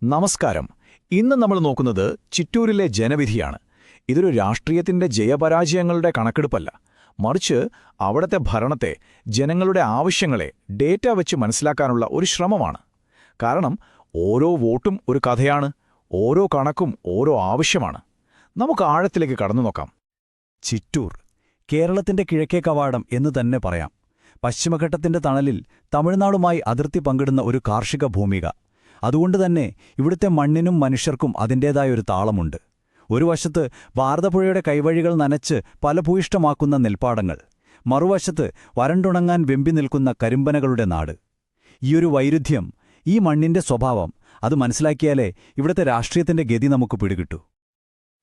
നമസ്കാരം. ഇന്ന് നമ്മൾ നോക്കുന്നത് ചിറ്റൂരിലെ ജനവിധിയാണ്. ഇതൊരു രാഷ്ട്രീയത്തിന്റെ ജയപരാജയങ്ങളുടെ കണക്കെടുപ്പല്ല, മറിച്ച് അവിടത്തെ ഭരണത്തെ, ജനങ്ങളുടെ ആവശ്യങ്ങളെ ഡേറ്റ വെച്ച് മനസ്സിലാക്കാനുള്ള ഒരു ശ്രമമാണ്. കാരണം ഓരോ വോട്ടും ഒരു കഥയാണ്, ഓരോ കണക്കും ഓരോ ആവശ്യമാണ്. നമുക്ക് ആഴത്തിലേക്ക് കടന്നു നോക്കാം. ചിറ്റൂർ കേരളത്തിന്റെ കിഴക്കേ കവാടം എന്ന് തന്നെ പറയാം. പശ്ചിമഘട്ടത്തിന്റെ തണലിൽ തമിഴ്നാടുമായി അതിർത്തി പങ്കിടുന്ന ഒരു കാർഷിക ഭൂമിക. അതുകൊണ്ടുതന്നെ ഇവിടുത്തെ മണ്ണിനും മനുഷ്യർക്കും അതിൻ്റേതായൊരു താളമുണ്ട്. ഒരു വശത്ത് ഭാരതപ്പുഴയുടെ കൈവഴികൾ നനച്ച് ഫലഭൂയിഷ്ടമാക്കുന്ന നെൽപ്പാടങ്ങൾ, മറുവശത്ത് വരണ്ടുണങ്ങാൻ വെമ്പി നിൽക്കുന്ന കരിമ്പനകളുടെ നാട്. ഈയൊരു വൈരുദ്ധ്യം, ഈ മണ്ണിന്റെ സ്വഭാവം, അത് മനസ്സിലാക്കിയാലേ ഇവിടുത്തെ രാഷ്ട്രീയത്തിന്റെ ഗതി നമുക്ക് പിടികിട്ടൂ.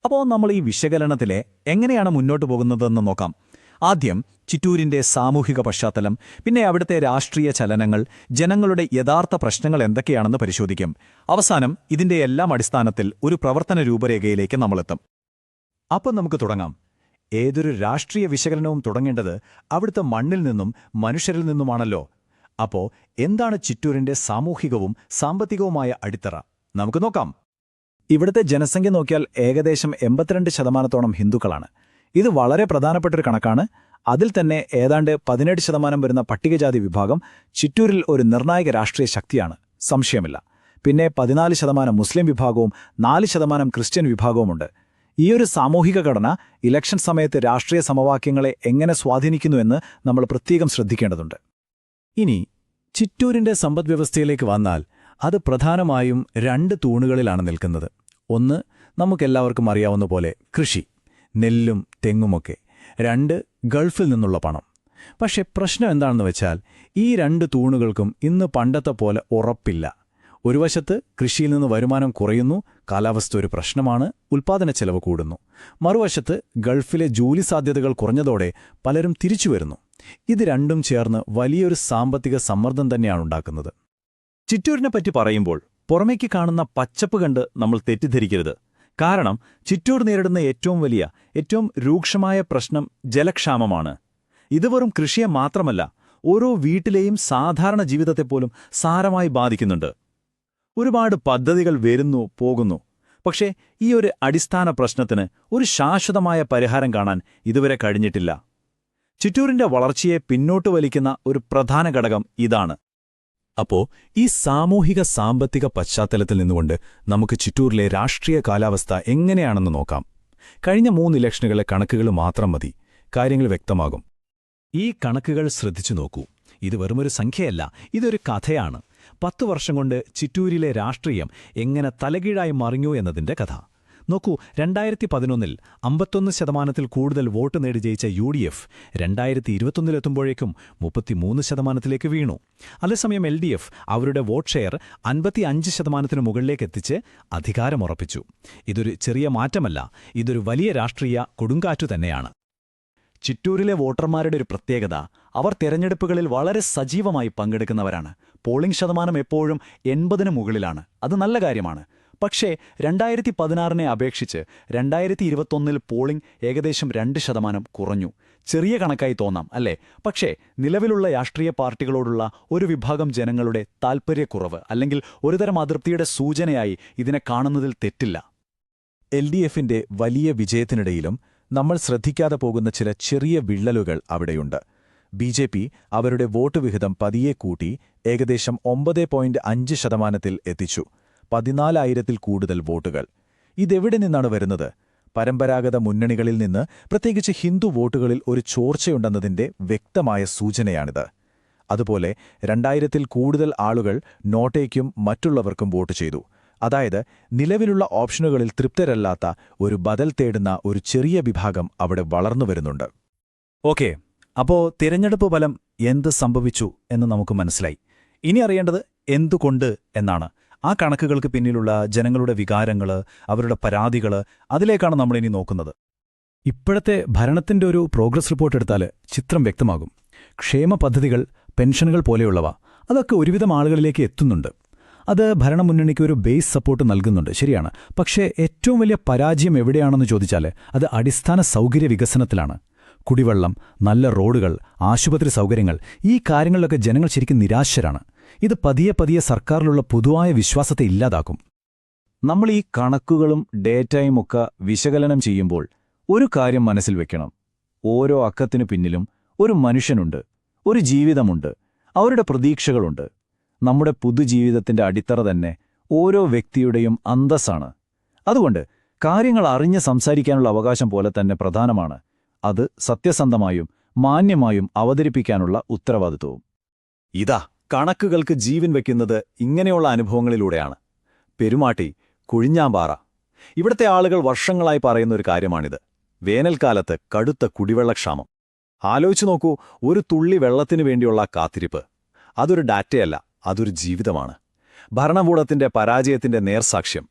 അപ്പോൾ നമ്മൾ ഈ വിശകലനത്തിലെ എങ്ങനെയാണ് മുന്നോട്ടു പോകുന്നതെന്ന് നോക്കാം. ആദ്യം ചിറ്റൂരിന്റെ സാമൂഹിക പശ്ചാത്തലം, പിന്നെ അവിടുത്തെ രാഷ്ട്രീയ ചലനങ്ങൾ, ജനങ്ങളുടെ യഥാർത്ഥ പ്രശ്നങ്ങൾ എന്തൊക്കെയാണെന്ന് പരിശോധിക്കും. അവസാനം ഇതിന്റെ എല്ലാം അടിസ്ഥാനത്തിൽ ഒരു പ്രവർത്തന രൂപരേഖയിലേക്ക് നമ്മളെത്തും. അപ്പം നമുക്ക് തുടങ്ങാം. ഏതൊരു രാഷ്ട്രീയ വിശകലനവും തുടങ്ങേണ്ടത് അവിടുത്തെ മണ്ണിൽ നിന്നും മനുഷ്യരിൽ നിന്നുമാണല്ലോ. അപ്പോ എന്താണ് ചിറ്റൂരിന്റെ സാമൂഹികവും സാമ്പത്തികവുമായ അടിത്തറ? നമുക്ക് നോക്കാം. ഇവിടുത്തെ ജനസംഖ്യ നോക്കിയാൽ ഏകദേശം 82% ഹിന്ദുക്കളാണ്. ഇത് വളരെ പ്രധാനപ്പെട്ടൊരു കണക്കാണ്. അതിൽ തന്നെ ഏതാണ്ട് 17% വരുന്ന പട്ടികജാതി വിഭാഗം ചിറ്റൂരിൽ ഒരു നിർണായക രാഷ്ട്രീയ ശക്തിയാണ്, സംശയമില്ല. പിന്നെ 14% മുസ്ലിം വിഭാഗവും 4% ക്രിസ്ത്യൻ വിഭാഗവുമുണ്ട്. ഈയൊരു സാമൂഹിക ഘടന ഇലക്ഷൻ സമയത്ത് രാഷ്ട്രീയ സമവാക്യങ്ങളെ എങ്ങനെ സ്വാധീനിക്കുന്നുവെന്ന് നമ്മൾ പ്രത്യേകം ശ്രദ്ധിക്കേണ്ടതുണ്ട്. ഇനി ചിറ്റൂരിന്റെ സമ്പദ്വ്യവസ്ഥയിലേക്ക് വന്നാൽ അത് പ്രധാനമായും 2 തൂണുകളിലാണ് നിൽക്കുന്നത്. ഒന്ന്, നമുക്കെല്ലാവർക്കും അറിയാവുന്ന പോലെ കൃഷി, നെല്ലും തെങ്ങുമൊക്കെ. 2, ഗൾഫിൽ നിന്നുള്ള പണം. പക്ഷെ പ്രശ്നം എന്താണെന്ന് വെച്ചാൽ ഈ 2 തൂണുകൾക്കും ഇന്ന് പണ്ടത്തെ പോലെ ഉറപ്പില്ല. ഒരു വശത്ത് കൃഷിയിൽ നിന്ന് വരുമാനം കുറയുന്നു, കാലാവസ്ഥ ഒരു പ്രശ്നമാണ്, ഉൽപ്പാദന ചെലവ് കൂടുന്നു. മറുവശത്ത് ഗൾഫിലെ ജോലി സാധ്യതകൾ കുറഞ്ഞതോടെ പലരും തിരിച്ചുവരുന്നു. ഇത് രണ്ടും ചേർന്ന് വലിയൊരു സാമ്പത്തിക സമ്മർദ്ദം തന്നെയാണുണ്ടാക്കുന്നത്. ചിറ്റൂരിനെപ്പറ്റി പറയുമ്പോൾ പുറമേക്ക് കാണുന്ന പച്ചപ്പ് കണ്ട് നമ്മൾ തെറ്റിദ്ധരിക്കരുത്. കാരണം ചിറ്റൂർ നേരിടുന്ന ഏറ്റവും രൂക്ഷമായ പ്രശ്നം ജലക്ഷാമമാണ്. ഇത് വെറും കൃഷിയെ മാത്രമല്ല, ഓരോ വീട്ടിലെയും സാധാരണ ജീവിതത്തെപ്പോലും സാരമായി ബാധിക്കുന്നുണ്ട്. ഒരുപാട് പദ്ധതികൾ വരുന്നു പോകുന്നു, പക്ഷേ ഈ ഒരു അടിസ്ഥാന പ്രശ്നത്തിന് ഒരു ശാശ്വതമായ പരിഹാരം കാണാൻ ഇതുവരെ കഴിഞ്ഞിട്ടില്ല. ചിറ്റൂരിന്റെ വളർച്ചയെ പിന്നോട്ട് വലിക്കുന്ന ഒരു പ്രധാന ഘടകം ഇതാണ്. അപ്പോ ഈ സാമൂഹിക സാമ്പത്തിക പശ്ചാത്തലത്തിൽ നിന്നുകൊണ്ട് നമുക്ക് ചിറ്റൂരിലെ രാഷ്ട്രീയ കാലാവസ്ഥ എങ്ങനെയാണെന്ന് നോക്കാം. കഴിഞ്ഞ 3 ഇലക്ഷനുകളിലെ കണക്കുകൾ മാത്രം മതി, കാര്യങ്ങൾ വ്യക്തമാകും. ഈ കണക്കുകൾ ശ്രദ്ധിച്ചു നോക്കൂ. ഇത് വെറുമൊരു സംഖ്യയല്ല, ഇതൊരു കഥയാണ്. 10 വർഷം കൊണ്ട് ചിറ്റൂരിലെ രാഷ്ട്രീയം എങ്ങനെ തലകീഴായി മറിഞ്ഞു എന്നതിന്റെ കഥ നോക്കൂ. 2011 51% കൂടുതൽ വോട്ട് നേടി ജയിച്ച UDF 2021 33% വീണു. അതേസമയം LDF അവരുടെ വോട്ട് ഷെയർ 55% മുകളിലേക്കെത്തിച്ച് അധികാരമുറപ്പിച്ചു. ഇതൊരു ചെറിയ മാറ്റമല്ല, ഇതൊരു വലിയ രാഷ്ട്രീയ കൊടുങ്കാറ്റു തന്നെയാണ്. ചിറ്റൂരിലെ വോട്ടർമാരുടെ ഒരു പ്രത്യേകത, അവർ തെരഞ്ഞെടുപ്പുകളിൽ വളരെ സജീവമായി പങ്കെടുക്കുന്നവരാണ്. പോളിംഗ് ശതമാനം എപ്പോഴും 80-ന് മുകളിലാണ്. അത് നല്ല കാര്യമാണ്. പക്ഷേ 2016-നെ അപേക്ഷിച്ച് 2021 പോളിംഗ് ഏകദേശം 2% കുറഞ്ഞു. ചെറിയ കണക്കായി തോന്നാം അല്ലേ? പക്ഷേ നിലവിലുള്ള രാഷ്ട്രീയ പാർട്ടികളോടുള്ള ഒരു വിഭാഗം ജനങ്ങളുടെ താൽപ്പര്യക്കുറവ് അല്ലെങ്കിൽ ഒരുതരം അതൃപ്തിയുടെ സൂചനയായി ഇതിനെ കാണുന്നതിൽ തെറ്റില്ല. LDFന്റെ വലിയ വിജയത്തിനിടയിലും നമ്മൾ ശ്രദ്ധിക്കാതെ പോകുന്ന ചില ചെറിയ വിള്ളലുകൾ അവിടെയുണ്ട്. BJP അവരുടെ വോട്ട് വിഹിതം പതിയെ കൂട്ടി ഏകദേശം 9.5% എത്തിച്ചു. 14,000-ൽ കൂടുതൽ വോട്ടുകൾ. ഇതെവിടെ നിന്നാണ് വരുന്നത്? പരമ്പരാഗത മുന്നണികളിൽ നിന്ന്, പ്രത്യേകിച്ച് ഹിന്ദു വോട്ടുകളിൽ ഒരു ചോർച്ചയുണ്ടെന്നതിന്റെ വ്യക്തമായ സൂചനയാണിത്. അതുപോലെ 2000-ൽ കൂടുതൽ ആളുകൾ നോട്ടയ്ക്കും മറ്റുള്ളവർക്കും വോട്ട് ചെയ്തു. അതായത് നിലവിലുള്ള ഓപ്ഷനുകളിൽ തൃപ്തരല്ലാത്ത ഒരു ബദൽ തേടുന്ന ഒരു ചെറിയ വിഭാഗം അവിടെ വളർന്നു വരുന്നുണ്ട്. ഓക്കെ, അപ്പോ തിരഞ്ഞെടുപ്പ് ഫലം എന്ത് സംഭവിച്ചു എന്ന് നമുക്ക് മനസ്സിലായി. ഇനി അറിയേണ്ടത് എന്തുകൊണ്ട് എന്നാണ്. ആ കണക്കുകൾക്ക് പിന്നിലുള്ള ജനങ്ങളുടെ വികാരങ്ങൾ, അവരുടെ പരാതികൾ, അതിലേക്കാണ് നമ്മളിനി നോക്കുന്നത്. ഇപ്പോഴത്തെ ഭരണത്തിന്റെ ഒരു പ്രോഗ്രസ് റിപ്പോർട്ട് എടുത്താൽ ചിത്രം വ്യക്തമാകും. ക്ഷേമ പദ്ധതികൾ, പെൻഷനുകൾ പോലെയുള്ളവ അതൊക്കെ ഒരുവിധം ആളുകളിലേക്ക് എത്തുന്നുണ്ട്. അത് ഭരണമുന്നണിക്ക് ഒരു ബേസ് സപ്പോർട്ട് നൽകുന്നുണ്ട്, ശരിയാണ്. പക്ഷേ ഏറ്റവും വലിയ പരാജയം എവിടെയാണെന്ന് ചോദിച്ചാൽ അത് അടിസ്ഥാന സൗകര്യ വികസനത്തിലാണ്. കുടിവെള്ളം, നല്ല റോഡുകൾ, ആശുപത്രി സൗകര്യങ്ങൾ, ഈ കാര്യങ്ങളിലൊക്കെ ജനങ്ങൾ ശരിക്കും നിരാശരാണ്. ഇത് പതിയെ സർക്കാരിലുള്ള പൊതുവായ വിശ്വാസത്തെ ഇല്ലാതാക്കും. നമ്മൾ ഈ കണക്കുകളും ഡേറ്റയും ഒക്കെ വിശകലനം ചെയ്യുമ്പോൾ ഒരു കാര്യം മനസ്സിൽ വെക്കണം. ഓരോ അക്കത്തിനു പിന്നിലും ഒരു മനുഷ്യനുണ്ട്, ഒരു ജീവിതമുണ്ട്, അവരുടെ പ്രതീക്ഷകളുണ്ട്. നമ്മുടെ പുതുജീവിതത്തിന്റെ അടിത്തറ തന്നെ ഓരോ വ്യക്തിയുടെയും അന്തസ്സാണ്. അതുകൊണ്ട് കാര്യങ്ങൾ അറിഞ്ഞ് സംസാരിക്കാനുള്ള അവകാശം പോലെ തന്നെ പ്രധാനമാണ് അത് സത്യസന്ധമായും മാന്യമായും അവതരിപ്പിക്കാനുള്ള ഉത്തരവാദിത്വവും. ഇതാ കണക്കുകൾക്ക് ജീവൻ വയ്ക്കുന്നത് ഇങ്ങനെയുള്ള അനുഭവങ്ങളിലൂടെയാണ്. പെരുമാട്ടി, കുഴിഞ്ഞാമ്പാറ, ഇവിടുത്തെ ആളുകൾ വർഷങ്ങളായി പറയുന്നൊരു കാര്യമാണിത്. വേനൽക്കാലത്ത് കടുത്ത കുടിവെള്ളക്ഷാമം. ആലോചിച്ചു നോക്കൂ, ഒരു തുള്ളി വെള്ളത്തിനു വേണ്ടിയുള്ള കാത്തിരിപ്പ്. അതൊരു ഡാറ്റയല്ല, അതൊരു ജീവിതമാണ്. ഭരണകൂടത്തിന്റെ പരാജയത്തിന്റെ നേർസാക്ഷ്യം.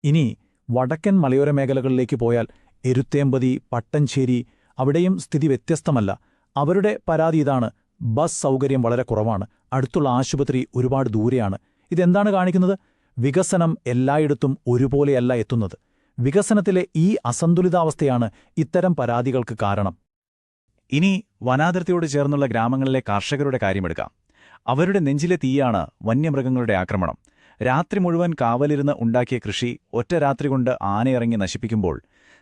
ഇനി വടക്കൻ മലയോര മേഖലകളിലേക്ക് പോയാൽ എരുത്തേമ്പതി, പട്ടഞ്ചേരി, അവിടെയും സ്ഥിതി വ്യത്യസ്തമല്ല. അവരുടെ പരാതി ഇതാണ്: ബസ് സൗകര്യം വളരെ കുറവാണ്, അടുത്തുള്ള ആശുപത്രി ഒരുപാട് ദൂരെയാണ്. ഇതെന്താണ് കാണിക്കുന്നത്? വികസനം എല്ലായിടത്തും ഒരുപോലെയല്ല എത്തുന്നത്. വികസനത്തിലെ ഈ അസന്തുലിതാവസ്ഥയാണ് ഇത്തരം പരാതികൾക്ക് കാരണം. ഇനി വനാതിർത്തിയോട് ചേർന്നുള്ള ഗ്രാമങ്ങളിലെ കർഷകരുടെ കാര്യമെടുക്കാം. അവരുടെ നെഞ്ചിലെ തീയാണ് വന്യമൃഗങ്ങളുടെ ആക്രമണം. രാത്രി മുഴുവൻ കാവലിരുന്ന് ഉണ്ടാക്കിയ കൃഷി ഒറ്റ രാത്രി കൊണ്ട് ആനയിറങ്ങി നശിപ്പിക്കുമ്പോൾ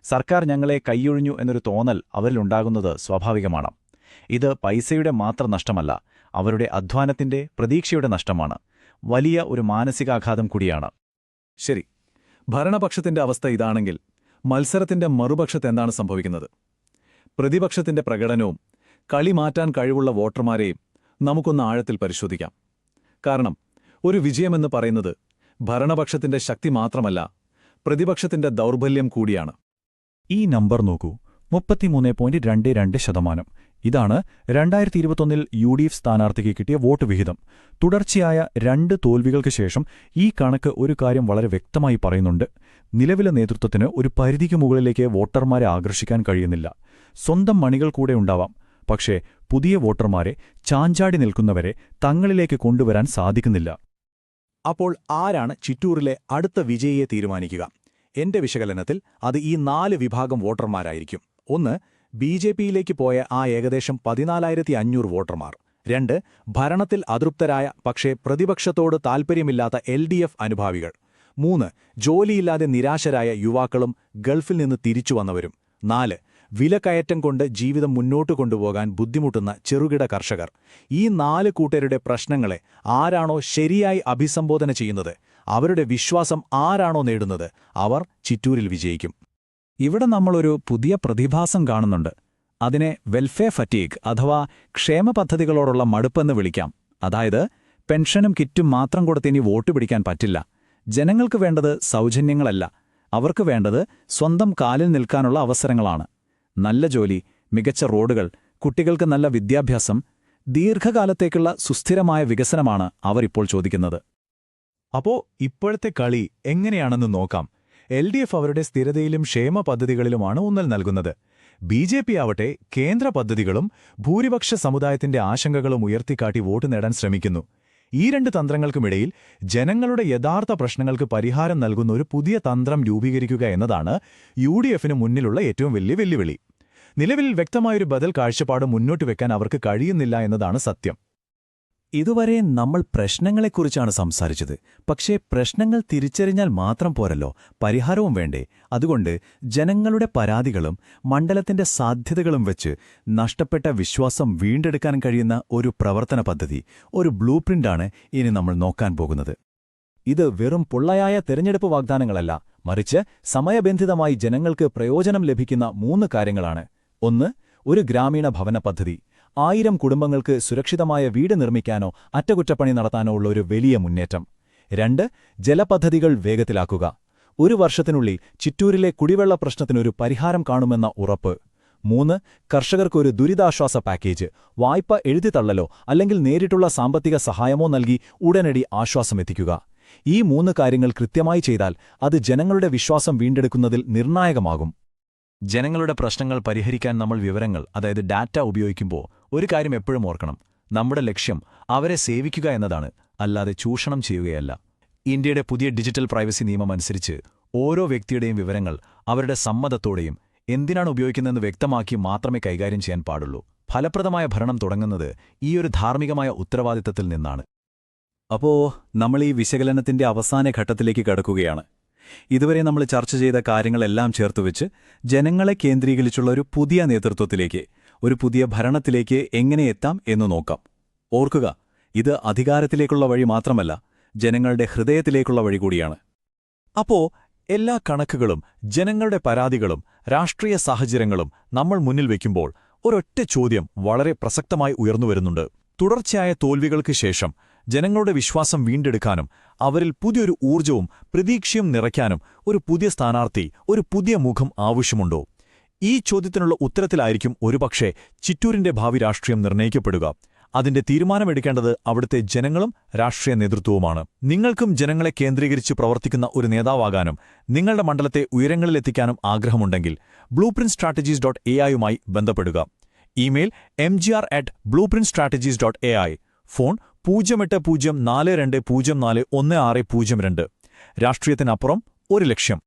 സർക്കാർ ഞങ്ങളെ കൈയൊഴിഞ്ഞു എന്നൊരു തോന്നൽ അവരിലുണ്ടാകുന്നത് സ്വാഭാവികമാണ്. ഇത് പൈസയുടെ മാത്രം നഷ്ടമല്ല, അവരുടെ അധ്വാനത്തിന്റെ, പ്രതീക്ഷയുടെ നഷ്ടമാണ്. വലിയ ഒരു മാനസികാഘാതം കൂടിയാണ്. ശരി, ഭരണപക്ഷത്തിന്റെ അവസ്ഥ ഇതാണെങ്കിൽ മത്സരത്തിന്റെ മറുപക്ഷത്ത് എന്താണ് സംഭവിക്കുന്നത്? പ്രതിപക്ഷത്തിന്റെ പ്രകടനവും കളി മാറ്റാൻ കഴിവുള്ള വോട്ടർമാരെയും നമുക്കൊന്ന് ആഴത്തിൽ പരിശോധിക്കാം. കാരണം ഒരു വിജയമെന്ന് പറയുന്നത് ഭരണപക്ഷത്തിന്റെ ശക്തി മാത്രമല്ല, പ്രതിപക്ഷത്തിന്റെ ദൗർബല്യം കൂടിയാണ്. ഈ നമ്പർ നോക്കൂ, 33.22%. ഇതാണ് 2021 UDF സ്ഥാനാർത്ഥിക്ക് കിട്ടിയ വോട്ട് വിഹിതം. തുടർച്ചയായ 2 തോൽവികൾക്ക് ശേഷം ഈ കണക്ക് ഒരു കാര്യം വളരെ വ്യക്തമായി പറയുന്നുണ്ട്. നിലവിലെ നേതൃത്വത്തിന് ഒരു പരിധിക്ക് മുകളിലേക്ക് വോട്ടർമാരെ ആകർഷിക്കാൻ കഴിയുന്നില്ല. സ്വന്തം മണികൾ കൂടെ ഉണ്ടാവാം, പക്ഷേ പുതിയ വോട്ടർമാരെ, ചാഞ്ചാടി നിൽക്കുന്നവരെ തങ്ങളിലേക്ക് കൊണ്ടുവരാൻ സാധിക്കുന്നില്ല. അപ്പോൾ ആരാണ് ചിറ്റൂരിലെ അടുത്ത വിജയിയെ തീരുമാനിക്കുക? എന്റെ വിശകലനത്തിൽ അത് ഈ 4 വിഭാഗം വോട്ടർമാരായിരിക്കും. 1. BJPയിലേക്ക് പോയ ആ ഏകദേശം 14,500 വോട്ടർമാർ. 2. ഭരണത്തിൽ അതൃപ്തരായ പക്ഷേ പ്രതിപക്ഷത്തോട് താൽപ്പര്യമില്ലാത്ത LDF അനുഭാവികൾ. 3. ജോലിയില്ലാതെ നിരാശരായ യുവാക്കളും ഗൾഫിൽ നിന്ന് തിരിച്ചുവന്നവരും. 4. വിലക്കയറ്റം കൊണ്ട് ജീവിതം മുന്നോട്ടു കൊണ്ടുപോകാൻ ബുദ്ധിമുട്ടുന്ന ചെറുകിട കർഷകർ. ഈ 4 കൂട്ടരുടെ പ്രശ്നങ്ങളെ ആരാണോ ശരിയായി അഭിസംബോധന ചെയ്യുന്നത്, അവരുടെ വിശ്വാസം ആരാണോ നേടുന്നത്, അവർ ചിറ്റൂരിൽ വിജയിക്കും. ഇവിടെ നമ്മളൊരു പുതിയ പ്രതിഭാസം കാണുന്നുണ്ട്. അതിനെ വെൽഫെയർ ഫറ്റീഗ് അഥവാ ക്ഷേമ പദ്ധതികളോടുള്ള മടുപ്പെന്ന് വിളിക്കാം. അതായത് പെൻഷനും കിറ്റും മാത്രം കൊടുത്തിനി വോട്ട് പിടിക്കാൻ പറ്റില്ല. ജനങ്ങൾക്ക് വേണ്ടത് സൗജന്യങ്ങളല്ല, അവർക്ക് വേണ്ടത് സ്വന്തം കാലിൽ നിൽക്കാനുള്ള അവസരങ്ങളാണ്. നല്ല ജോലി, മികച്ച റോഡുകൾ, കുട്ടികൾക്ക് നല്ല വിദ്യാഭ്യാസം, ദീർഘകാലത്തേക്കുള്ള സുസ്ഥിരമായ വികസനമാണ് അവർ ഇപ്പോൾ ചോദിക്കുന്നത്. അപ്പോ ഇപ്പോഴത്തെ കളി എങ്ങനെയാണെന്ന് നോക്കാം. LDF അവരുടെ സ്ഥിരതയിലും ക്ഷേമ പദ്ധതികളിലുമാണ് ഊന്നൽ നൽകുന്നത്. BJP ആവട്ടെ കേന്ദ്ര പദ്ധതികളും ഭൂരിപക്ഷ സമുദായത്തിന്റെ ആശങ്കകളും ഉയർത്തിക്കാട്ടി വോട്ട് നേടാൻ ശ്രമിക്കുന്നു. ഈ 2 തന്ത്രങ്ങൾക്കുമിടയിൽ ജനങ്ങളുടെ യഥാർത്ഥ പ്രശ്നങ്ങൾക്ക് പരിഹാരം നൽകുന്ന ഒരു പുതിയ തന്ത്രം രൂപീകരിക്കുക എന്നതാണ് UDFന് മുന്നിലുള്ള ഏറ്റവും വലിയ വെല്ലുവിളി. നിലവിൽ വ്യക്തമായൊരു ബദൽ കാഴ്ചപ്പാട് മുന്നോട്ട് വെക്കാൻ അവർക്ക് കഴിയുന്നില്ല എന്നതാണ് സത്യം. ഇതുവരെ നമ്മൾ പ്രശ്നങ്ങളെക്കുറിച്ചാണ് സംസാരിച്ചത്. പക്ഷേ പ്രശ്നങ്ങൾ തിരിച്ചറിഞ്ഞാൽ മാത്രം പോരല്ലോ, പരിഹാരവും വേണ്ടേ? അതുകൊണ്ട് ജനങ്ങളുടെ പരാതികളും മണ്ഡലത്തിന്റെ സാധ്യതകളും വെച്ച് നഷ്ടപ്പെട്ട വിശ്വാസം വീണ്ടെടുക്കാൻ കഴിയുന്ന ഒരു പ്രവർത്തന പദ്ധതി, ഒരു ബ്ലൂ പ്രിന്റാണ് ഇനി നമ്മൾ നോക്കാൻ പോകുന്നത്. ഇത് വെറും പൊള്ളയായ തെരഞ്ഞെടുപ്പ് വാഗ്ദാനങ്ങളല്ല, മറിച്ച് സമയബന്ധിതമായി ജനങ്ങൾക്ക് പ്രയോജനം ലഭിക്കുന്ന 3 കാര്യങ്ങളാണ്. 1. ഒരു ഗ്രാമീണ ഭവന പദ്ധതി. 1000 കുടുംബങ്ങൾക്ക് സുരക്ഷിതമായ വീട് നിർമ്മിക്കാനോ അറ്റകുറ്റപ്പണി നടത്താനോ ഉള്ള ഒരു വലിയ മുന്നേറ്റം. 2. ജലപദ്ധതികൾ വേഗത്തിലാക്കുക. 1 വർഷത്തിനുള്ളിൽ ചിറ്റൂരിലെ കുടിവെള്ള പ്രശ്നത്തിനൊരു പരിഹാരം കാണുമെന്ന ഉറപ്പ്. 3. കർഷകർക്കൊരു ദുരിതാശ്വാസ പാക്കേജ്. വായ്പ എഴുതിത്തള്ളലോ അല്ലെങ്കിൽ നേരിട്ടുള്ള സാമ്പത്തിക സഹായമോ നൽകി ഉടനടി ആശ്വാസമെത്തിക്കുക. ഈ 3 കാര്യങ്ങൾ കൃത്യമായി ചെയ്താൽ അത് ജനങ്ങളുടെ വിശ്വാസം വീണ്ടെടുക്കുന്നതിൽ നിർണായകമാകും. ജനങ്ങളുടെ പ്രശ്നങ്ങൾ പരിഹരിക്കാൻ നമ്മൾ വിവരങ്ങൾ, അതായത് ഡാറ്റ ഉപയോഗിക്കുമ്പോൾ ഒരു കാര്യം എപ്പോഴും ഓർക്കണം: നമ്മുടെ ലക്ഷ്യം അവരെ സേവിക്കുക എന്നതാണ്, അല്ലാതെ ചൂഷണം ചെയ്യുകയല്ല. ഇന്ത്യയുടെ പുതിയ ഡിജിറ്റൽ പ്രൈവസി നിയമം അനുസരിച്ച് ഓരോ വ്യക്തിയുടെയും വിവരങ്ങൾ അവരുടെ സമ്മതത്തോടെയും എന്തിനാണ് ഉപയോഗിക്കുന്നതെന്ന് വ്യക്തമാക്കി മാത്രമേ കൈകാര്യം ചെയ്യാൻ പാടുള്ളൂ. ഫലപ്രദമായ ഭരണം തുടങ്ങുന്നത് ഈയൊരു ധാർമ്മികമായ ഉത്തരവാദിത്തത്തിൽ നിന്നാണ്. അപ്പോ നമ്മൾ ഈ വിശകലനത്തിന്റെ അവസാന ഘട്ടത്തിലേക്ക് കടക്കുകയാണ്. ഇതുവരെ നമ്മൾ ചർച്ച ചെയ്ത കാര്യങ്ങളെല്ലാം ചേർത്തുവെച്ച് ജനങ്ങളെ കേന്ദ്രീകരിച്ചുള്ള ഒരു പുതിയ നേതൃത്വത്തിലേക്ക്, ഒരു പുതിയ ഭരണത്തിലേക്ക് എങ്ങനെ എത്താം എന്ന് നോക്കാം. ഓർക്കുക, ഇത് അധികാരത്തിലേക്കുള്ള വഴി മാത്രമല്ല, ജനങ്ങളുടെ ഹൃദയത്തിലേക്കുള്ള വഴി കൂടിയാണ്. അപ്പോ എല്ലാ കണക്കുകളും, ജനങ്ങളുടെ പരാതികളും, രാഷ്ട്രീയ സാഹചര്യങ്ങളും നമ്മൾ മുന്നിൽ വയ്ക്കുമ്പോൾ ഒരൊറ്റ ചോദ്യം വളരെ പ്രസക്തമായി ഉയർന്നുവരുന്നുണ്ട്. തുടർച്ചയായ തോൽവികൾക്ക് ശേഷം ജനങ്ങളുടെ വിശ്വാസം വീണ്ടെടുക്കാനും അവരിൽ പുതിയൊരു ഊർജ്ജവും പ്രതീക്ഷയും നിറയ്ക്കാനും ഒരു പുതിയ സ്ഥാനാർത്ഥി, ഒരു പുതിയ മുഖം ആവശ്യമുണ്ടോ? ഈ ചോദ്യത്തിനുള്ള ഉത്തരത്തിലായിരിക്കും ഒരുപക്ഷേ ചിറ്റൂരിന്റെ ഭാവി രാഷ്ട്രീയം നിർണ്ണയിക്കപ്പെടുക. അതിന്റെ തീരുമാനമെടുക്കേണ്ടത് അവിടുത്തെ ജനങ്ങളും രാഷ്ട്രീയ നേതൃത്വവുമാണ്. നിങ്ങൾക്കും ജനങ്ങളെ കേന്ദ്രീകരിച്ച് പ്രവർത്തിക്കുന്ന ഒരു നേതാവാകാനും നിങ്ങളുടെ മണ്ഡലത്തെ ഉയരങ്ങളിലെത്തിക്കാനും ആഗ്രഹമുണ്ടെങ്കിൽ blueprintstrategies.ai യുമായി ബന്ധപ്പെടുക. Email mgr@blueprintstrategies.ai, phone 080420416002. രാഷ്ട്രീയത്തിനപ്പുറം ഒരു ലക്ഷ്യം.